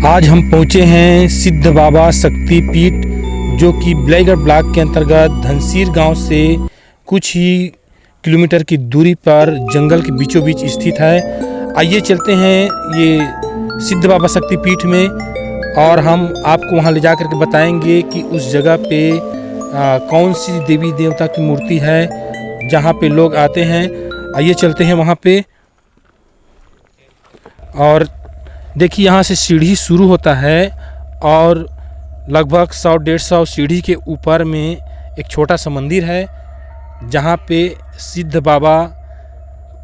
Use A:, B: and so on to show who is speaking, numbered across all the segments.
A: आज हम पहुँचे हैं सिद्ध बाबा शक्ति पीठ, जो कि बिलाईगढ़ ब्लॉक के अंतर्गत धनसीर गांव से कुछ ही किलोमीटर की दूरी पर जंगल के बीचों बीच स्थित है। आइए चलते हैं ये सिद्ध बाबा शक्ति पीठ में और हम आपको वहां ले जा कर के बताएंगे कि उस जगह पे कौन सी देवी देवता की मूर्ति है जहां पे लोग आते हैं। आइए चलते हैं वहां पे। और देखिए यहाँ से सीढ़ी शुरू होता है और लगभग 100-150 सीढ़ी के ऊपर में एक छोटा सा मंदिर है जहाँ पे सिद्ध बाबा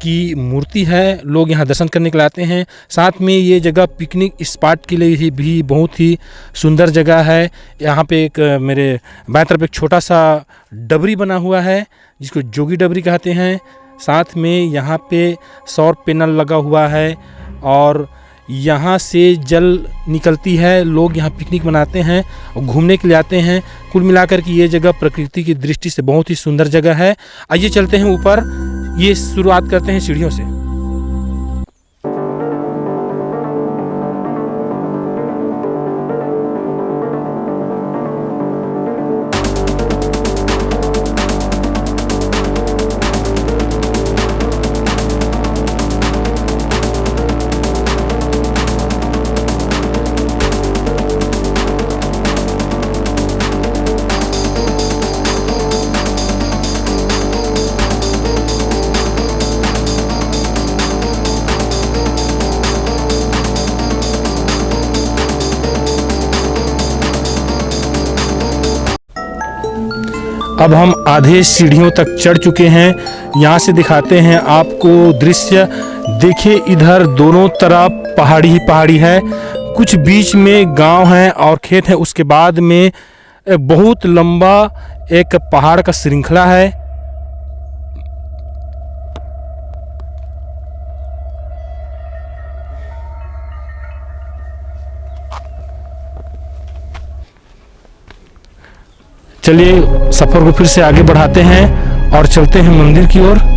A: की मूर्ति है। लोग यहाँ दर्शन करने के लिए आते हैं। साथ में ये जगह पिकनिक स्पॉट के लिए भी बहुत ही सुंदर जगह है। यहाँ पे एक मेरे बाएं तरफ एक छोटा सा डबरी बना हुआ है जिसको जोगी डबरी कहते हैं। साथ में यहाँ पे सौर पैनल लगा हुआ है और यहाँ से जल निकलती है। लोग यहाँ पिकनिक मनाते हैं और घूमने के लिए आते हैं। कुल मिलाकर के ये जगह प्रकृति की दृष्टि से बहुत ही सुंदर जगह है। आइए चलते हैं ऊपर। ये शुरुआत करते हैं सीढ़ियों से। अब हम आधे सीढ़ियों तक चढ़ चुके हैं। यहाँ से दिखाते हैं आपको दृश्य। देखिए इधर दोनों तरफ पहाड़ी ही पहाड़ी है, कुछ बीच में गांव है और खेत है। उसके बाद में बहुत लंबा एक पहाड़ का श्रृंखला है। चलिए सफ़र को फिर से आगे बढ़ाते हैं और चलते हैं मंदिर की ओर।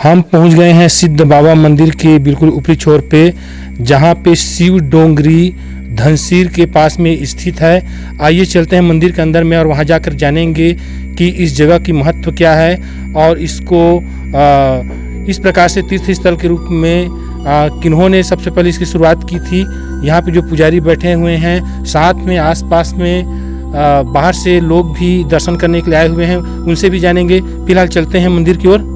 A: हम पहुंच गए हैं सिद्ध बाबा मंदिर के बिल्कुल ऊपरी छोर पे, जहां पे शिव डोंगरी धनसीर के पास में स्थित है। आइए चलते हैं मंदिर के अंदर में और वहां जाकर जानेंगे कि इस जगह की महत्व क्या है और इसको इस प्रकार से तीर्थ स्थल के रूप में किन्होंने सबसे पहले इसकी शुरुआत की थी। यहाँ पे जो पुजारी बैठे हुए हैं, साथ में आसपास में बाहर से लोग भी दर्शन करने के लिए आए हुए हैं, उनसे भी जानेंगे। फिलहाल चलते हैं मंदिर की ओर।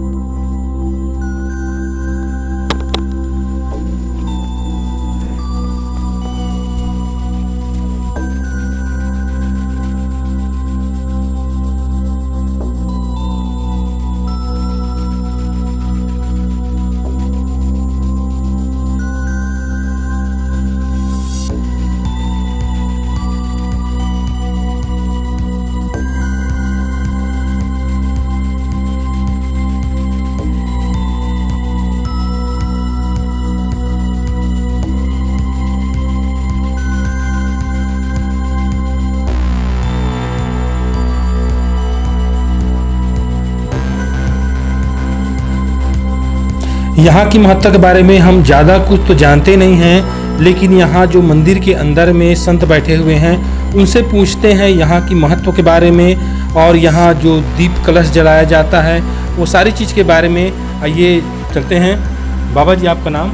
A: यहाँ की महत्ता के बारे में हम ज़्यादा कुछ तो जानते नहीं हैं, लेकिन यहाँ जो मंदिर के अंदर में संत बैठे हुए हैं उनसे पूछते हैं यहाँ की महत्व के बारे में, और यहाँ जो दीप कलश जलाया जाता है वो सारी चीज़ के बारे में। आइए चलते हैं। बाबा जी, आपका नाम?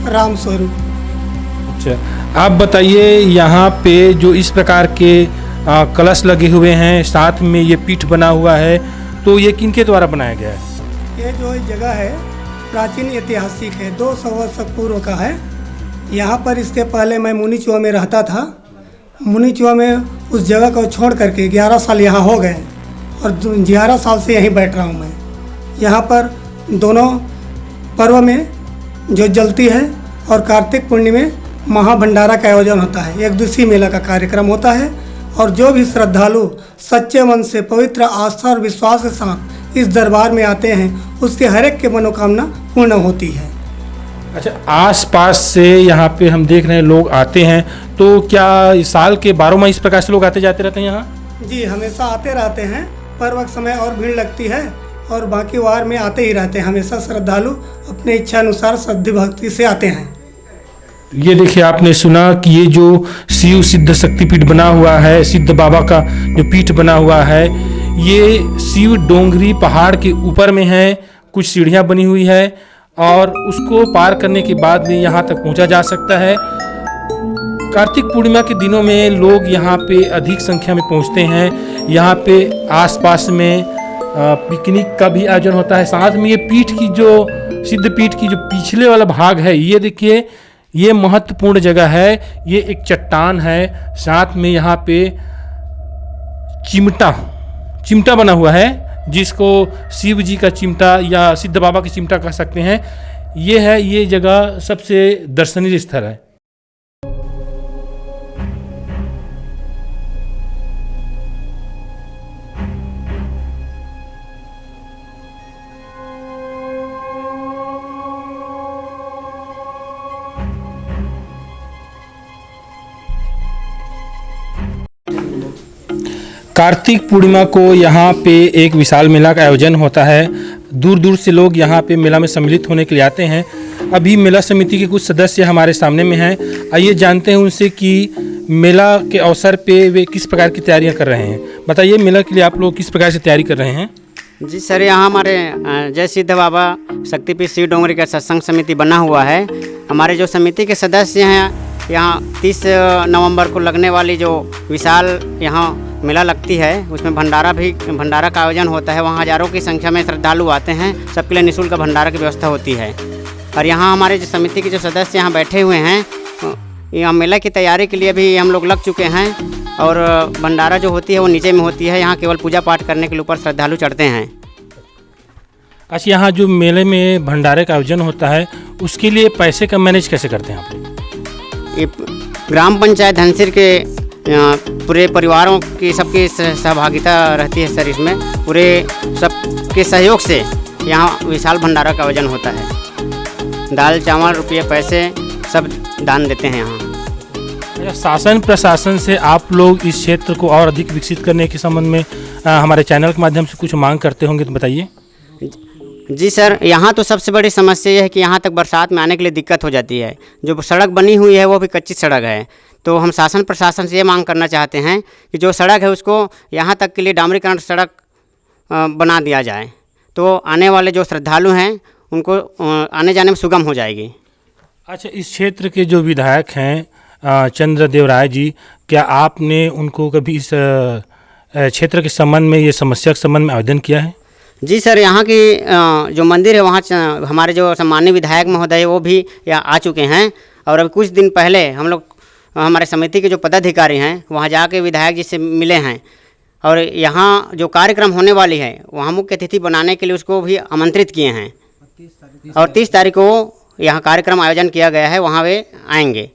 B: राम स्वरूप।
A: अच्छा, आप बताइए, यहाँ पे जो इस प्रकार के कलश लगे हुए हैं, साथ में ये पीठ बना हुआ है, तो ये किनके द्वारा बनाया गया है?
B: ये जो जगह है प्राचीन ऐतिहासिक है, 200 वर्ष पूर्व का है। यहाँ पर इसके पहले मैं मुनीचुआ में रहता था। मुनीचुआ में उस जगह को छोड़ करके 11 साल यहाँ हो गए, और 11 साल से यहीं बैठ रहा हूँ मैं। यहाँ पर दोनों पर्व में जो जलती है और कार्तिक पूर्णिमा में महाभंडारा का आयोजन होता है, एक दिवसीय मेला का कार्यक्रम होता है, और जो भी श्रद्धालु सच्चे मन से पवित्र आस्था और विश्वास के साथ इस दरबार में आते हैं उसके हर एक की मनोकामना पूर्ण होती है।
A: अच्छा, आस-पास से यहाँ पे हम देख रहे हैं लोग आते हैं, तो क्या इस साल के 12 माह इस प्रकार से लोग आते जाते रहते हैं यहाँ?
B: जी, हमेशा आते रहते हैं। पर्व के समय और भीड़ लगती है, और बाकी वार में आते ही रहते हैं। हमेशा श्रद्धालु अपने इच्छा अनुसार श्रद्धा भक्ति से आते हैं।
A: ये देखिए, आपने सुना कि ये जो शिव सिद्ध शक्तिपीठ बना हुआ है, सिद्ध बाबा का जो पीठ बना हुआ है, ये शिव डोंगरी पहाड़ के ऊपर में है। कुछ सीढ़ियाँ बनी हुई है और उसको पार करने के बाद में यहाँ तक पहुँचा जा सकता है। कार्तिक पूर्णिमा के दिनों में लोग यहाँ पे अधिक संख्या में पहुँचते हैं। यहाँ पे आसपास में पिकनिक का भी आयोजन होता है। साथ में ये पीठ की जो सिद्ध पीठ की जो पिछले वाला भाग है, ये देखिए, ये महत्वपूर्ण जगह है। ये एक चट्टान है, साथ में यहाँ पे चिमटा बना हुआ है, जिसको शिव जी का चिमटा या सिद्ध बाबा की चिमटा कह सकते हैं। ये जगह सबसे दर्शनीय स्थल है। कार्तिक पूर्णिमा को यहाँ पे एक विशाल मेला का आयोजन होता है। दूर दूर से लोग यहाँ पे मेला में सम्मिलित होने के लिए आते हैं। अभी मेला समिति के कुछ सदस्य हमारे सामने में हैं। आइए जानते हैं उनसे कि मेला के अवसर पे वे किस प्रकार की तैयारियाँ कर रहे हैं। बताइए, मेला के लिए आप लोग किस प्रकार से तैयारी कर रहे हैं?
C: जी सर, यहाँ हमारे जय सिद्ध बाबा शक्तिपीठ शिव डोंगरी का सत्संग समिति बना हुआ है। हमारे जो समिति के सदस्य हैं, यहाँ 30 नवंबर को लगने वाली जो विशाल यहाँ मेला लगती है, उसमें भंडारा का आयोजन होता है। वहाँ हज़ारों की संख्या में श्रद्धालु आते हैं। सबके लिए निःशुल्क भंडारा की व्यवस्था होती है। और यहाँ हमारे जो समिति के जो सदस्य यहाँ बैठे हुए हैं, यहाँ मेला की तैयारी के लिए भी हम लोग लग चुके हैं। और भंडारा जो होती है वो नीचे में होती है। यहाँ केवल पूजा पाठ करने के लिए ऊपर श्रद्धालु चढ़ते हैं।
A: अच्छा, यहाँ जो मेले में भंडारे का आयोजन होता है, उसके लिए पैसे का मैनेज कैसे करते हैं आप लोग?
C: ये ग्राम पंचायत धनसिर के पूरे परिवारों की सबकी सहभागिता रहती है सर। इसमें पूरे सबके सहयोग से यहाँ विशाल भंडारा का आयोजन होता है। दाल चावल रुपये पैसे सब दान देते हैं यहाँ।
A: शासन प्रशासन से आप लोग इस क्षेत्र को और अधिक विकसित करने के संबंध में हमारे चैनल के माध्यम से कुछ मांग करते होंगे, तो बताइए।
C: जी सर, यहाँ तो सबसे बड़ी समस्या यह है कि यहाँ तक बरसात में आने के लिए दिक्कत हो जाती है। जो सड़क बनी हुई है वो भी कच्ची सड़क है। तो हम शासन प्रशासन से ये मांग करना चाहते हैं कि जो सड़क है उसको यहाँ तक के लिए डामरीकरण सड़क बना दिया जाए, तो आने वाले जो श्रद्धालु हैं उनको आने जाने में सुगम हो जाएगी।
A: अच्छा, इस क्षेत्र के जो विधायक हैं चंद्रदेव राय जी, क्या आपने उनको कभी इस क्षेत्र के संबंध में, ये समस्या के संबंध में आवेदन किया है?
C: जी सर, यहाँ की जो मंदिर है वहाँ हमारे जो सम्मानीय विधायक महोदय वो भी यहाँ आ चुके हैं। और अभी कुछ दिन पहले हम लोग हमारे समिति के जो पदाधिकारी हैं वहाँ जाके विधायक जी से मिले हैं। और यहाँ जो कार्यक्रम होने वाली है वहाँ मुख्य अतिथि बनाने के लिए उसको भी आमंत्रित किए हैं। और 30 तारीख को यहाँ कार्यक्रम आयोजन किया गया है, वहाँ वे आएंगे।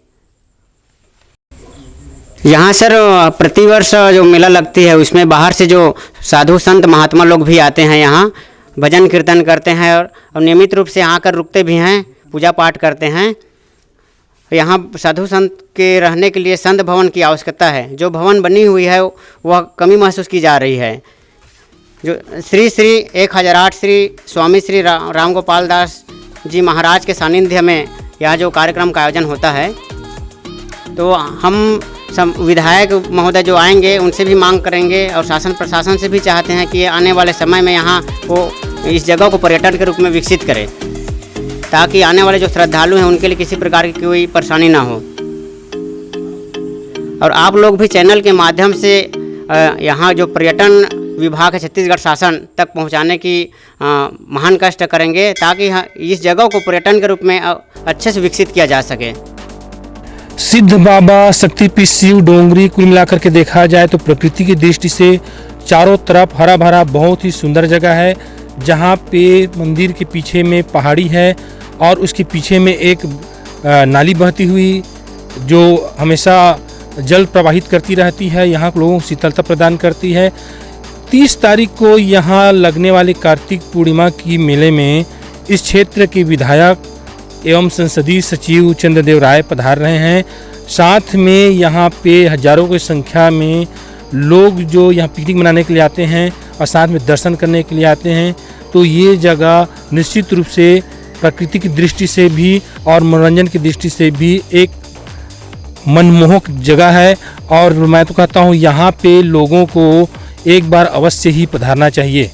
C: यहाँ सर प्रतिवर्ष जो मेला लगती है उसमें बाहर से जो साधु संत महात्मा लोग भी आते हैं, यहाँ भजन कीर्तन करते हैं और नियमित रूप से यहाँ आकर रुकते भी हैं, पूजा पाठ करते हैं। यहाँ साधु संत के रहने के लिए संत भवन की आवश्यकता है। जो भवन बनी हुई है वह कमी महसूस की जा रही है। जो श्री 1008 श्री स्वामी श्री राम गोपाल दास जी महाराज के सानिध्य में यह जो कार्यक्रम का आयोजन होता है, तो हम सब विधायक महोदय जो आएंगे उनसे भी मांग करेंगे और शासन प्रशासन से भी चाहते हैं कि आने वाले समय में यहाँ को इस जगह को पर्यटन के रूप में विकसित करें, ताकि आने वाले जो श्रद्धालु हैं उनके लिए किसी प्रकार की कोई परेशानी ना हो। और आप लोग भी चैनल के माध्यम से यहाँ जो पर्यटन विभाग है छत्तीसगढ़ शासन तक पहुँचाने की महान कष्ट करेंगे, ताकि इस जगह को पर्यटन के रूप में अच्छे से विकसित किया जा सके।
A: सिद्ध बाबा शक्तिपीठ शिव डोंगरी कुल मिलाकर के देखा जाए तो प्रकृति की दृष्टि से चारों तरफ हरा भरा बहुत ही सुंदर जगह है, जहाँ पे मंदिर के पीछे में पहाड़ी है और उसके पीछे में एक नाली बहती हुई जो हमेशा जल प्रवाहित करती रहती है, यहाँ के लोगों को शीतलता प्रदान करती है। 30 तारीख को यहाँ लगने वाले कार्तिक पूर्णिमा की मेले में इस क्षेत्र के विधायक एवं संसदीय सचिव चंद्रदेव राय पधार रहे हैं। साथ में यहाँ पे हजारों की संख्या में लोग जो यहाँ पिकनिक मनाने के लिए आते हैं और साथ में दर्शन करने के लिए आते हैं। तो ये जगह निश्चित रूप से प्रकृति की दृष्टि से भी और मनोरंजन की दृष्टि से भी एक मनमोहक जगह है, और मैं तो कहता हूँ यहाँ पे लोगों को एक बार अवश्य ही पधारना चाहिए।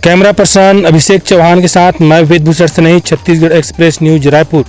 A: कैमरा पर्सन अभिषेक चौहान के साथ मैं वेदभूषण सनई, छत्तीसगढ़ एक्सप्रेस न्यूज, रायपुर।